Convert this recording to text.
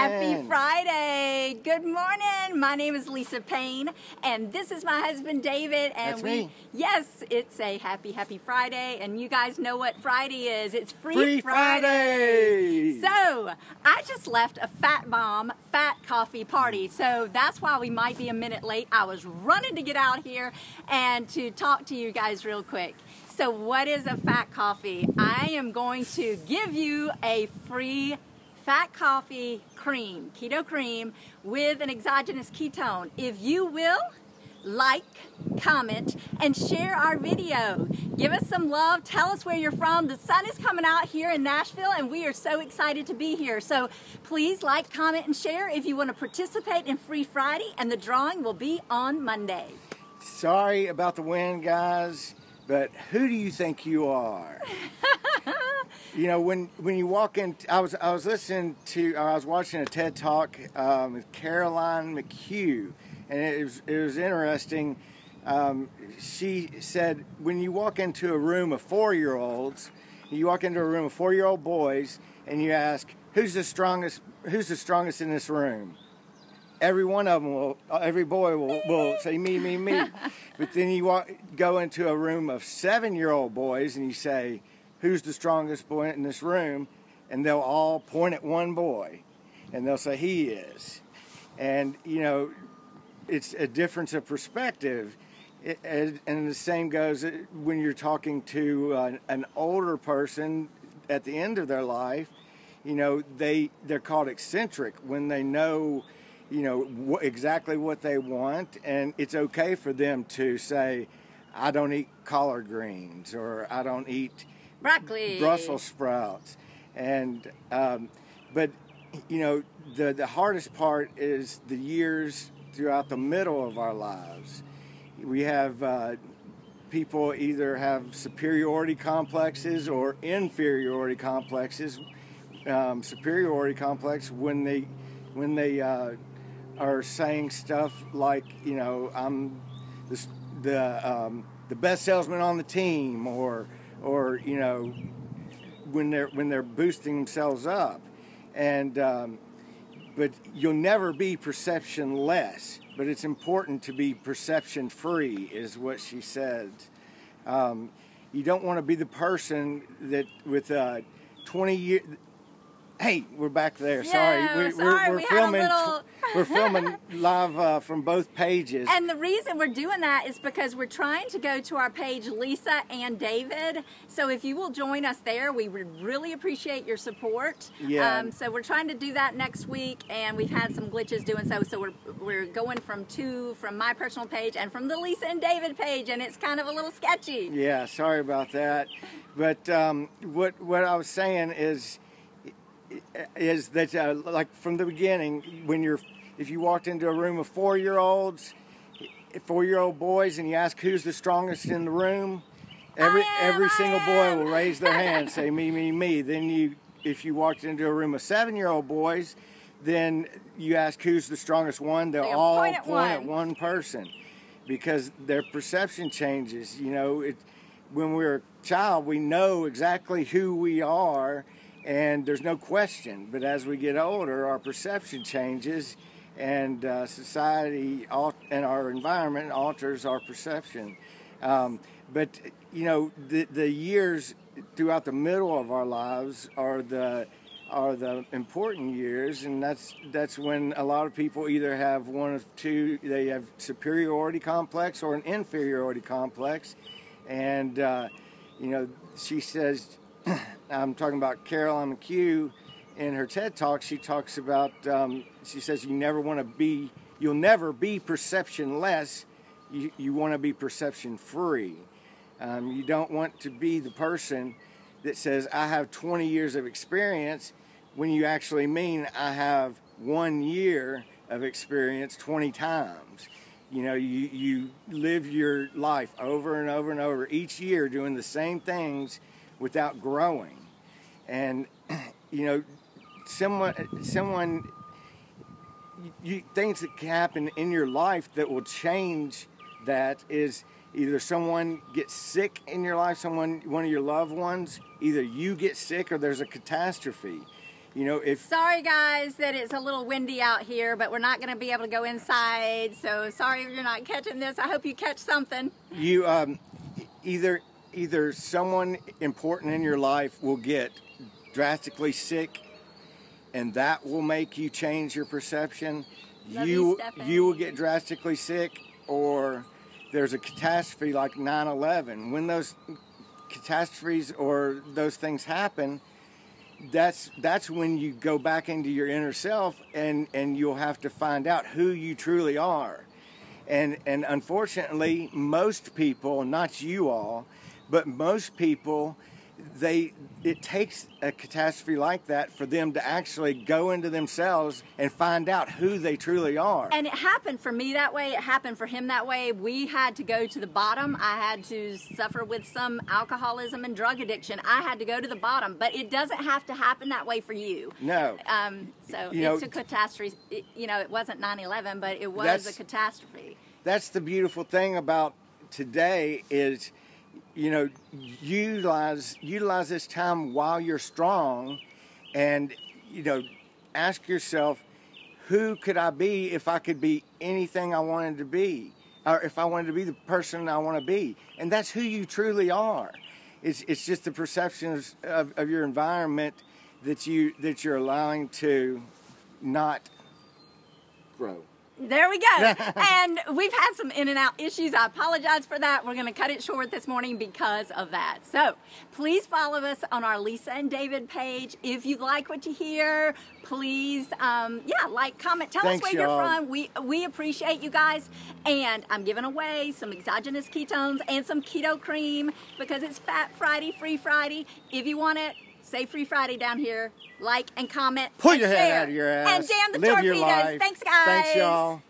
Happy Friday. Good morning. My name is Lisa Payne, and this is my husband, David. And That's me. Yes, it's a happy Friday, and you guys know what Friday is. It's Free Friday. So, I just left a Fat Bomb Fat Coffee party, so that's why we might be a minute late. I was running to get out here and to talk to you guys real quick. So what is a fat coffee? I am going to give you a free fat coffee cream, keto cream, with an exogenous ketone. If you will, like, comment, and share our video. Give us some love. Tell us where you're from. The sun is coming out here in Nashville, and we are so excited to be here. So please like, comment, and share if you want to participate in Free Friday, and the drawing will be on Monday. Sorry about the wind, guys, but who do you think you are? You know, when you walk in, I was watching a TED Talk with Caroline McHugh, and it was interesting. She said when you walk into a room of 4-year-olds, you walk into a room of 4-year-old boys, and you ask who's the strongest in this room. Every one of them every boy will say me. But then you go into a room of 7-year-old boys and you say, who's the strongest boy in this room? And they'll all point at one boy and they'll say he is. And, you know, it's a difference of perspective. And the same goes when you're talking to an older person at the end of their life. You know, they're called eccentric when they know, you know, exactly what they want, and it's okay for them to say, I don't eat collard greens, or I don't eat broccoli, Brussels sprouts. And but you know, the hardest part is the years throughout the middle of our lives. We have people either have superiority complexes or inferiority complexes. Superiority complex when they are saying stuff like, you know, I'm the best salesman on the team, or you know, when they're boosting themselves up, and but you'll never be perception less. But it's important to be perception free, is what she said. You don't want to be the person that with 20 years. Hey, we're back there. Yeah, We're filming. We're filming live from both pages. And the reason we're doing that is because we're trying to go to our page, Lisa and David. So if you will join us there, we would really appreciate your support. Yeah. So we're trying to do that next week, and we've had some glitches doing so. So we're going from my personal page and from the Lisa and David page, and it's kind of a little sketchy. Yeah, sorry about that. But what I was saying is that like from the beginning, if you walked into a room of 4-year-old boys and you ask who's the strongest in the room, every single boy will raise their hand, say me. Then if you walked into a room of 7-year-old boys, then you ask who's the strongest one, they'll all point at one person, because their perception changes. You know, when we're a child, we know exactly who we are, and there's no question. But as we get older, our perception changes, and society and our environment alters our perception. But you know, the years throughout the middle of our lives are the important years, and that's when a lot of people either have one of two. They have superiority complex or an inferiority complex, and you know, she says. I'm talking about Caroline McHugh in her TED Talk. She talks about, she says you'll never be perception less. You want to be perception free. You don't want to be the person that says, I have 20 years of experience, when you actually mean I have 1 year of experience 20 times. You know, you live your life over and over and over each year doing the same things without growing. And you know, someone things that can happen in your life that will change that is either someone gets sick in your life, one of your loved ones, either you get sick or there's a catastrophe. You know, if sorry guys that it's a little windy out here, but we're not going to be able to go inside. So sorry if you're not catching this. I hope you catch something. you either someone important in your life will get drastically sick, and that will make you change your perception. Love you, You will get drastically sick, or there's a catastrophe like 9/11. When those catastrophes or those things happen, that's when you go back into your inner self, and you'll have to find out who you truly are. And unfortunately, most people, not you all, but most people, it takes a catastrophe like that for them to actually go into themselves and find out who they truly are. And it happened for me that way. It happened for him that way. We had to go to the bottom. I had to suffer with some alcoholism and drug addiction. I had to go to the bottom, but it doesn't have to happen that way for you. No. So You know, it's a catastrophe. It wasn't 9/11, but it was a catastrophe. That's the beautiful thing about today is, utilize this time while you're strong, and ask yourself, who could I be if I could be anything I wanted to be, or if I wanted to be the person I want to be. And that's who you truly are. It's just the perceptions of your environment that you're allowing to not grow. There we go. And we've had some in and out issues. I apologize for that. We're going to cut it short this morning because of that. So please follow us on our Lisa and David page. If you like what you hear, please, like, comment, tell us where you're from. We appreciate you guys. And I'm giving away some exogenous ketones and some keto cream because it's Fat Friday, Free Friday. If you want it, say Free Friday down here. Like and comment. Pull and your share. head out of your ass. And damn the Live your torpedoes. life. Thanks, guys. Thanks, y'all.